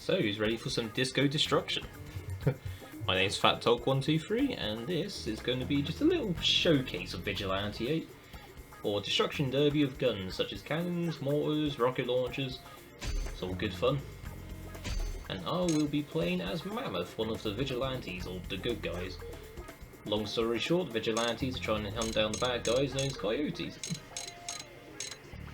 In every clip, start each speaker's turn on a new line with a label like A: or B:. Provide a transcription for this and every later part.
A: So, who's ready for some disco destruction? My name's FatTalk123, and this is going to be just a little showcase of Vigilante 8, or destruction derby of guns such as cannons, mortars, rocket launchers. It's all good fun. And I will be playing as Mammoth, one of the Vigilantes, or the good guys. Long story short, Vigilantes are trying to hunt down the bad guys known as Coyotes.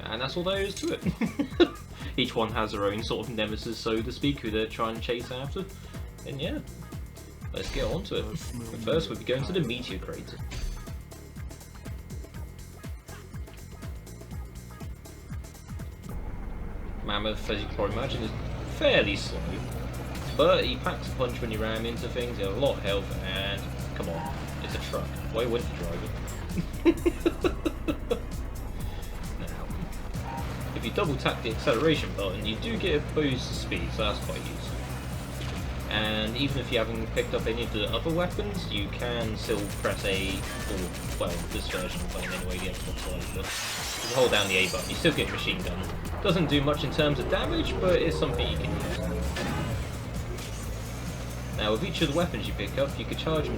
A: And that's all there is to it. Each one has their own sort of nemesis, so to speak, who they're trying to chase after. And yeah, let's get on to it. But first, we'll be going to the meteor crater. Mammoth, as you can probably imagine, is fairly slow, but he packs a punch when you ram into things. He has a lot of health, and come on, it's a truck. Why wouldn't you drive it? If you double tap the acceleration button, you do get a boost of speed, so that's quite useful. And even if you haven't picked up any of the other weapons, you can still press A, or, well, this version of the plane anyway, the Xbox One, but you can hold down the A button, you still get machine gun. Doesn't do much in terms of damage, but it's something you can use. Now with each of the weapons you pick up, you can charge them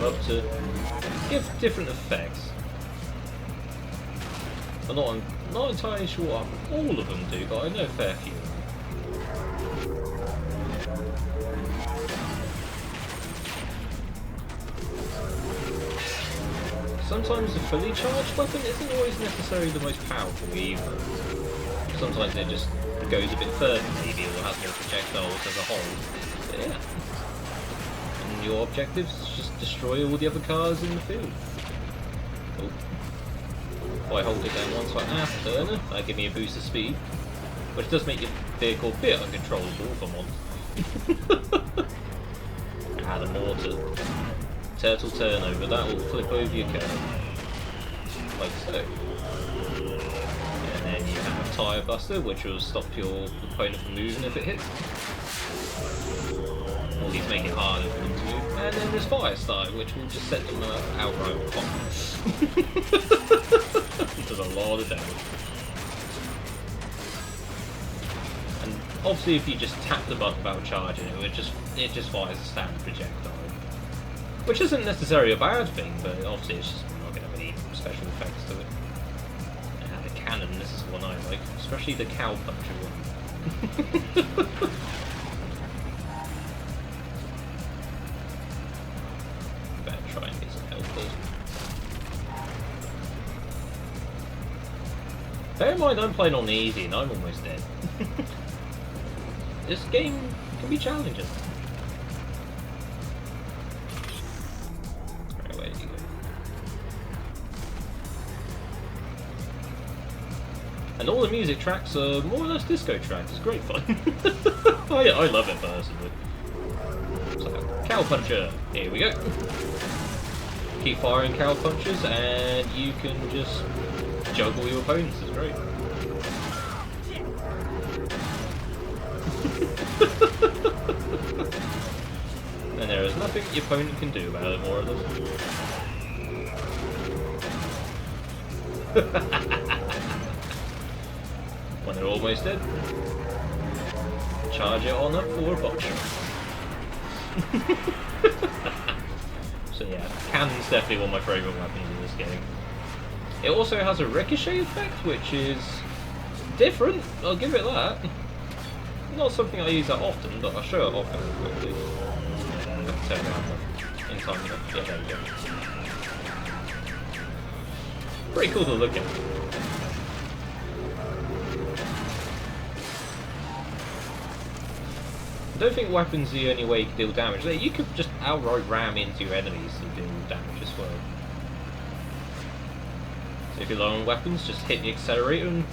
A: up to give different effects. I'm not entirely sure what all of them do, but I know a fair few. Sometimes a fully charged weapon isn't always necessarily the most powerful either. Sometimes it just goes a bit further maybe, or has more projectiles as a whole. But yeah. And your objective is just destroy all the other cars in the field. Oh. If I hold it down once like half a turn, that'll give me a boost of speed, which does make your vehicle a bit uncontrollable if I'm honest. Ah, the mortar. Turtle turnover, that will flip over your curve. Like so. And then you have Tyre Buster, which will stop your opponent from moving if it hits. Or at least make it harder for them to move. And then there's Fire Starter, which will just set them outright on fire. It does a lot of damage. And obviously if you just tap the button without charging it, it just fires a standard projectile. Which isn't necessarily a bad thing, but obviously it's just not going to have any special effects to it. And the cannon, this is one I like, especially the cow puncher one. Better try and get some health first. Bear in mind I'm playing on easy and I'm almost dead. This game can be challenging. And all the music tracks are more or less disco tracks. It's great fun. I love it personally. So, cow puncher. Here we go. Keep firing cow punches, and you can just juggle your opponents. It's great. And there is nothing your opponent can do about it, more or less. When they're almost dead, charge it on up for a box shot. So yeah, cannon's definitely one of my favourite weapons in this game. It also has a ricochet effect, which is different, I'll give it that. Not something I use that often, but I'll show it off very quickly. I can turn it on in time. Yeah, there we go. Pretty cool to look at. I don't think weapons are the only way you can deal damage. You could just outright ram into your enemies to deal damage as well. So if you're low on weapons, just hit the accelerator and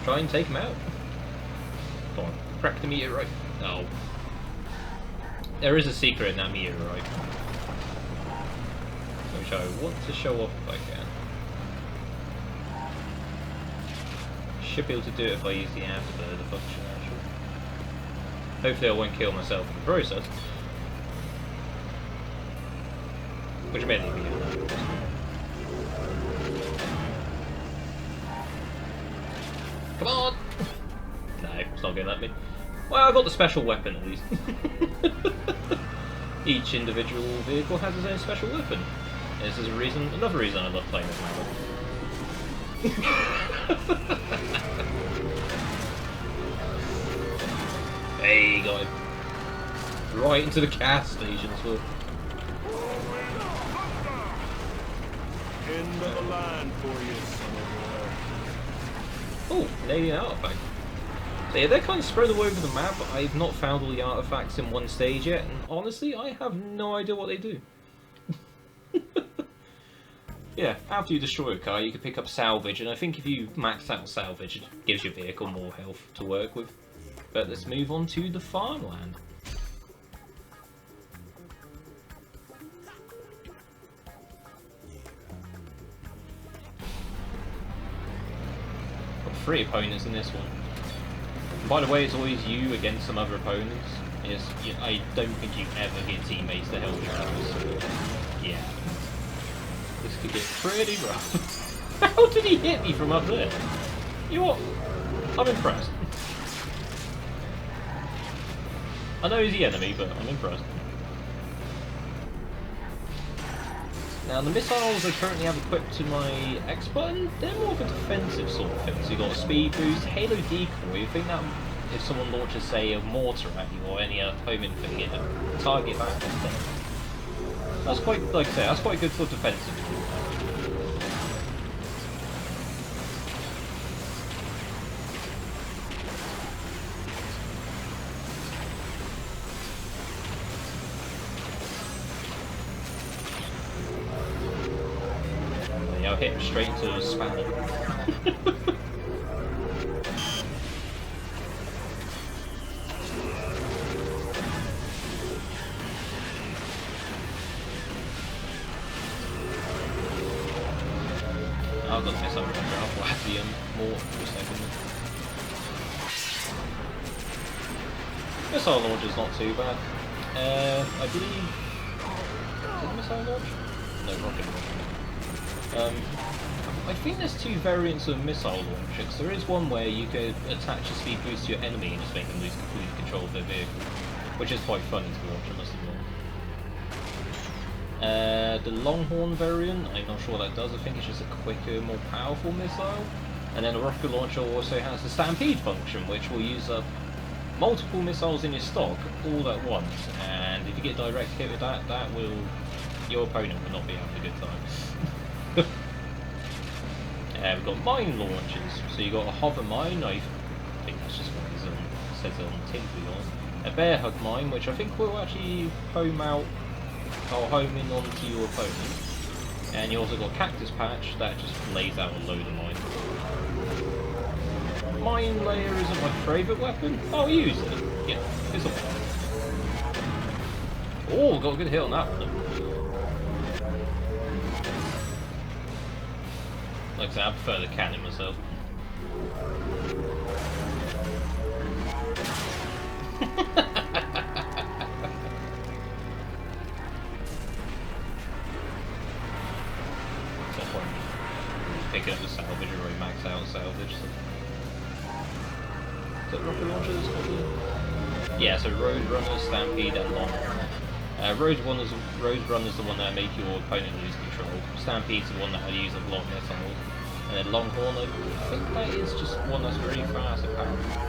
A: try and take them out. Come on, crack the meteorite. Oh. There is a secret in that meteorite, which I want to show off if I can. Should be able to do it if I use the afterburner function actually. Hopefully I won't kill myself in the process. Which may not be enough. Come on! No, it's not going to let me. Well, I got the special weapon at least. Each individual vehicle has its own special weapon. This is another reason I love playing this map. Hey, got him. Right into the gas station as well.
B: End of the line for you, son of
A: Oh, an alien artifact. So yeah, they're kind of spread all over the map. I've not found all the artifacts in one stage yet, and honestly, I have no idea what they do. Yeah, after you destroy a car, you can pick up salvage, and I think if you max out salvage, it gives your vehicle more health to work with. But let's move on to the farmland. Got 3 opponents in this one. And by the way, it's always you against some other opponents. I don't think you ever get teammates to help you out. So, yeah. This could get pretty rough. How did he hit me from up there? You know what? I'm impressed. I know he's the enemy, but I'm impressed. Now, the missiles I currently have equipped to my X button, they're more of a defensive sort of thing. So you've got a speed boost, Halo decoy. I think that if someone launches, say, a mortar at you or any homing thing, it'll target that instead. That's quite, like I say, that's quite good for defensive. I'll hit him straight into the spanner. I've got the missile launcher, I'll have the more for a second. Missile launcher's not too bad. I believe... Is it missile launch? No, rocket launcher. I think there's 2 variants of missile launchers. There is one where you could attach a speed boost to your enemy and just make them lose complete control of their vehicle, which is quite fun to watch, I must admit. The Longhorn variant, I'm not sure what that does. I think it's just a quicker, more powerful missile. And then the rocket launcher also has the Stampede function, which will use up multiple missiles in your stock all at once. And if you get direct hit with that, your opponent will not be having a good time. We've got mine launchers, so you've got a hover mine, I think that's just what it says it on the tin to be honest. A bear hug mine, which I think will actually home out, or home in onto your opponent. And you also got cactus patch, that just lays out a load of mines. Mine layer isn't my favourite weapon, I'll use it. Yeah, it's alright. Oh, got a good hit on that one. Like I said, I prefer the cannon myself. Picking up the salvage or already max out salvage. So. Is that rocket launchers? Yeah, so Road Runner, Stampede, and Longhorn. Road Runner is the one that make your opponent lose control. Stampede's the one that I use a lot missiles. And then Longhorn, I think that is just one that's very fast and powerful.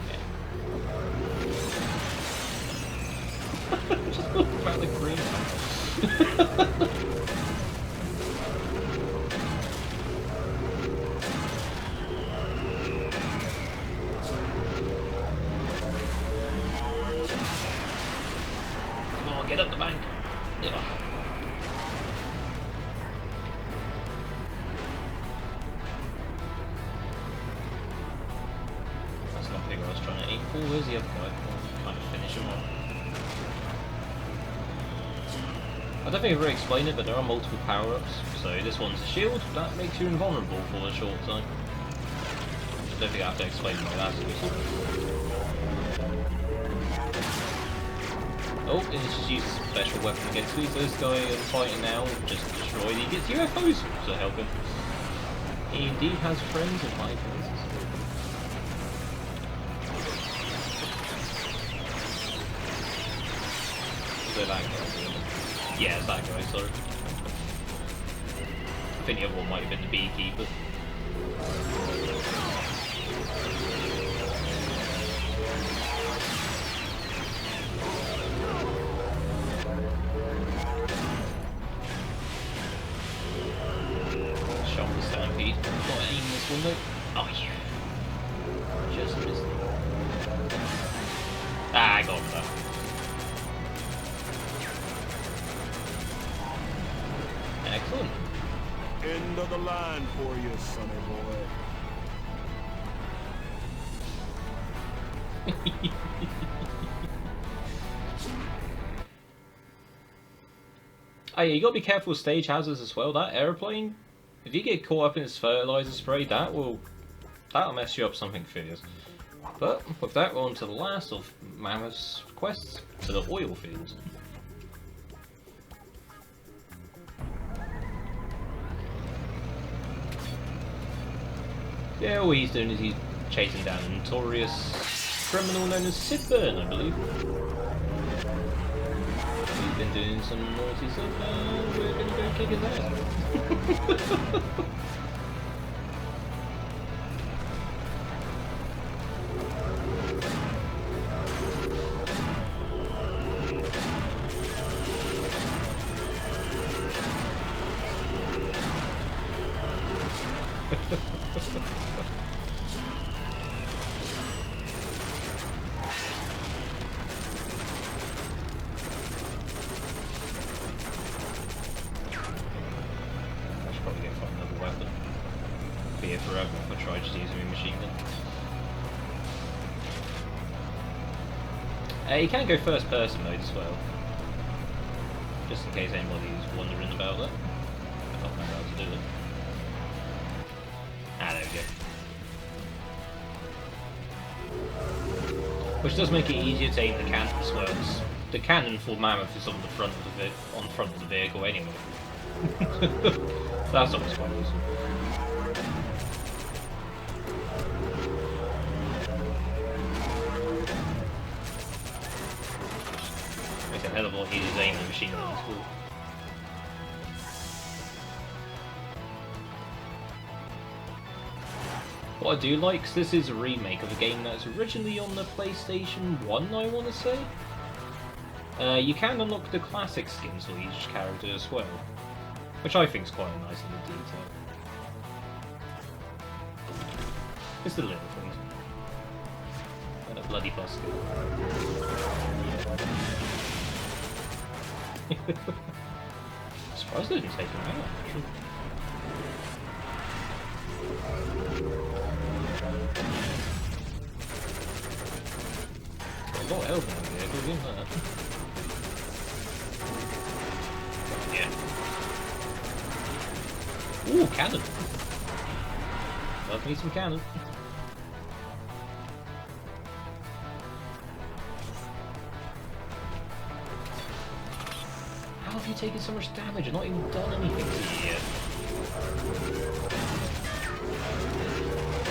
A: Yeah. Just look about the green. Get up the bank. Yeah. That's not big. I was trying to aim for. Where's the other guy? I'll kind of finish him off. I don't think I've really explained it, but there are multiple power-ups. So this one's a shield that makes you invulnerable for a short time. I don't think I have to explain why that's useful. Oh, and it's just used a special weapon against me, so this guy I'm fighting now just destroyed. He gets UFOs to help him. He indeed has friends in high places. it that guy? Yeah, it's that guy, sorry. I think the other one might have been the beekeeper. Shot the stampede. Not aiming this one though. Oh, yeah. Just missed it. Ah, I got that. Excellent.
B: End of the line for you, sonny boy.
A: Oh yeah, you gotta be careful with stage hazards as well. That aeroplane, if you get caught up in its fertilizer spray, that'll mess you up something fierce. But with that, we're on to the last of Mammoth's quests, to the oil fields. Yeah, all he's doing is he's chasing down a notorious criminal known as Sidburn, I believe. He's been doing some naughty stuff and we're gonna go kick his ass. Forever if I tried just using a machine gun. You can go first person mode as well. Just in case anybody's wondering about that. I can't remember how to do it. Ah, there we go. Which does make it easier to aim the cannon as well. The cannon for Mammoth is on the front of the vehicle anyway. That's always quite useful. Makes a hell of a lot easier to aim the machine gun as well. What I do like is this is a remake of a game that's originally on the PlayStation 1, I want to say. You can unlock the classic skins for each character as well, which I think is quite a nice little detail. It's the little things. And a bloody busker. Surprised they didn't take him out, actually. Got a lot of health in the vehicle, isn't that? Yeah. Ooh, cannon! Love me some cannon. How have you taken so much damage and not even done anything to you yet?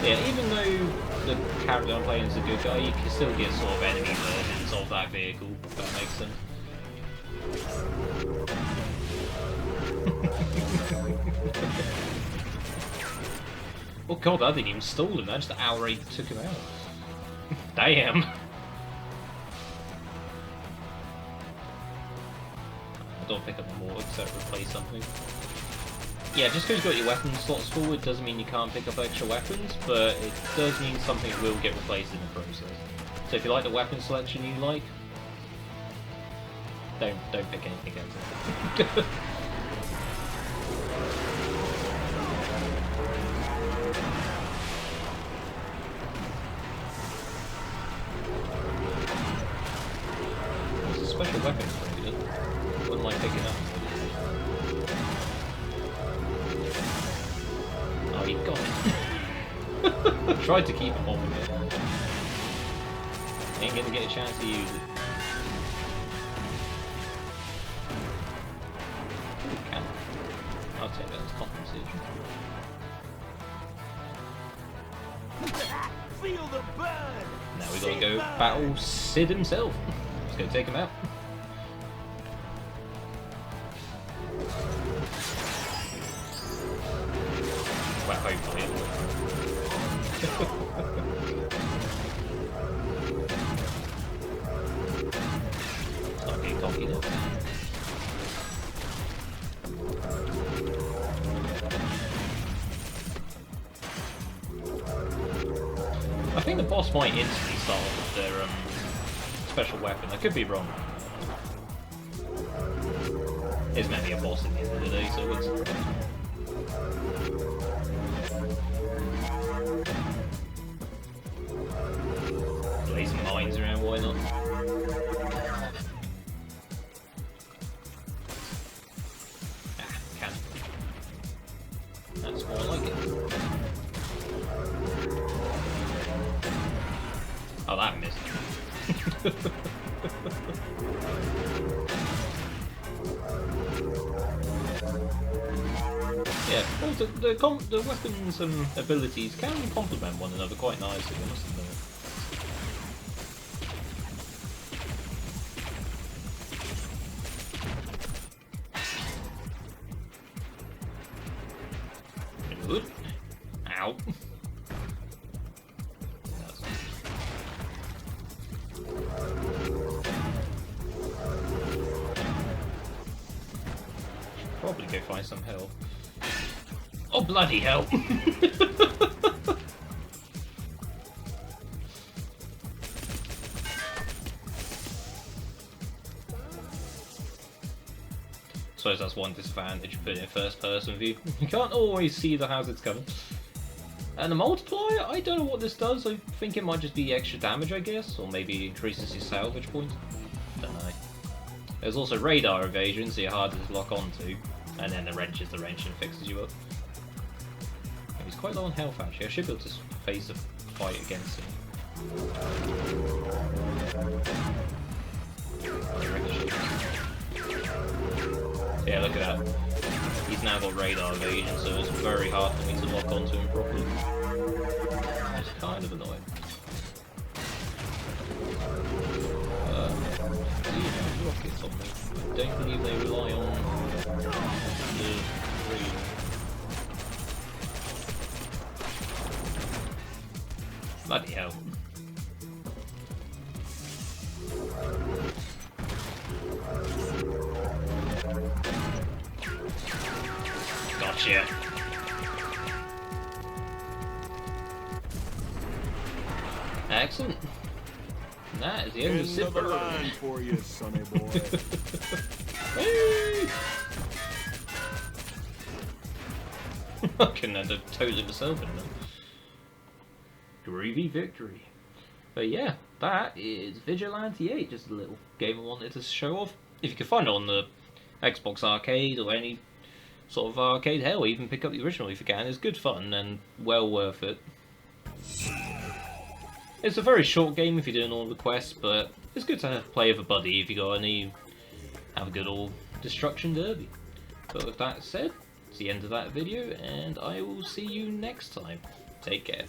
A: Yeah, even though the character I'm playing is a good guy, you can still get sort of enemy versions of that vehicle, if that makes sense. Oh god, I didn't even stall him, that just outright took him out. Damn! I don't pick up more except replace something. Yeah, just because you've got your weapon slots forward doesn't mean you can't pick up extra weapons, but it does mean something will get replaced in the process. So if you like the weapon selection you like, don't pick anything else. There's a special weapon for you, wouldn't like picking up. Oh, you got it. Tried to keep him on with it. Ain't gonna get a chance to use it. Ooh, can. I'll take that as compensation.
B: Feel the burn.
A: Now we gotta go battle Sid himself. Let's go take him out. Well, hopefully it will. Start getting cocky now. I think the boss might instantly start off with their special weapon. I could be wrong. It's meant to be a boss at the end of the day, so it's... Lay some mines around, why not? Ah, can. That's more like it. Oh, that missed. Yeah, well, the weapons and abilities can complement one another quite nicely, I must admit. Good. Ow. Probably go find some help. Oh, bloody hell! Suppose that's one disadvantage of putting it in first person view. You can't always see the hazards coming. And the multiplier, I don't know what this does. I think it might just be extra damage, I guess, or maybe increases your salvage points. Don't know. There's also radar evasion, so you're harder to lock onto. And then the wrench is the wrench and fixes you up. He's quite low on health actually. I should be able to face a fight against him. Yeah, look at that. He's now got radar evasion, so it's very hard for me to lock onto him properly. It's kind of annoying. Do you have rockets on me? I don't believe they rely on the radar. Bloody hell. Gotcha. Excellent. That is the end of Zipper.
B: Line for you, sonny boy.
A: Hey! I couldn't end up totally myself in them. Groovy victory. But yeah, that is Vigilante 8, just a little game I wanted to show off. If you can find it on the Xbox Arcade or any sort of arcade, hell, even pick up the original if you can. It's good fun and well worth it. It's a very short game if you're doing all the quests, but it's good to play with a buddy if you got any. Have a good old destruction derby. But with that said, it's the end of that video, and I will see you next time. Take care.